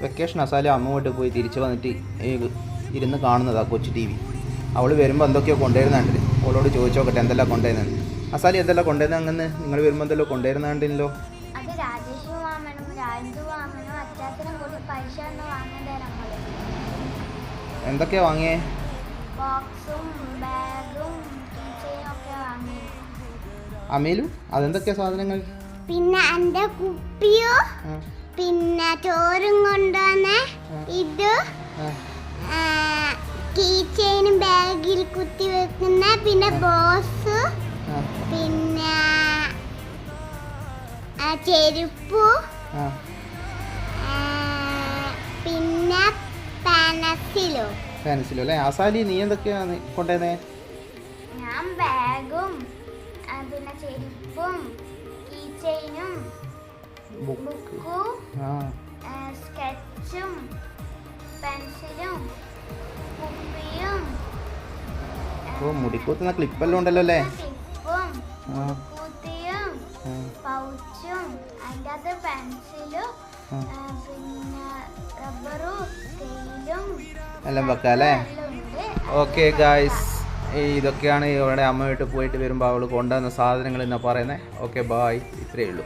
Vacation അസാലി അമ്മ വീട്ടിൽ പോയി തിരിച്ച് വന്നിട്ട് ഇരുന്ന് കാണുന്നതാണ് കൊച്ചു ടി വി. അവൾ വരുമ്പോൾ എന്തൊക്കെയോ കൊണ്ടുവരുന്നുണ്ട്. അവളോട് ചോദിച്ചു നോക്കട്ടെ എന്തെല്ലാം കൊണ്ടുവരുന്നത്. അസാലി എന്തെല്ലാം കൊണ്ടുവരുന്നത്? അങ്ങനെ നിങ്ങൾ വരുമ്പോൾ എന്തെല്ലാം കൊണ്ടുവരുന്നുണ്ടല്ലോ. എന്തൊക്കെയാ വാങ്ങിയേ? അമീലു അതെന്തൊക്കെയാ സാധനങ്ങൾ? പിന്നെ എന്റെ കുപ്പിയോ, പിന്നെ ചോറും കൊണ്ടുവന്ന ഇത്, കീ ചെയിനും ബാഗിൽ കുത്തി വെക്കുന്ന, പിന്നെ ബോസ്, പിന്നെ ചെരുപ്പു, പിന്നെ പെൻസിലോ അല്ലേ? അസാലി നീ എന്തൊക്കെയാ കൊണ്ടുവന്നേ? ഞാൻ ബാഗും പിന്നെ ചെരുപ്പും കീ ചെയിനും ബുക്കും സ്കെച്ചും പെൻസിലും കുപ്പിയും മുടിക്കൂത്തുന്ന ക്ലിപ്പെല്ലാം ഉണ്ടല്ലോ അല്ലേ? കുത്തിയും പൗച്ചും അതിൻ്റെ അകത്ത് പെൻസിലും പിന്നെ റബ്ബറും സ്കെയിലും എല്ലാം വെക്കാം അല്ലേ? ഓക്കെ ഗായ്സ്, ഇതൊക്കെയാണ് ഇവിടെ അമ്മ വീട്ടിൽ പോയിട്ട് വരുമ്പോൾ അവൾ കൊണ്ടുവന്ന സാധനങ്ങൾ എന്നാ പറയുന്നത്. ഓക്കെ ബായ്, ഇത്രയേ ഉള്ളൂ.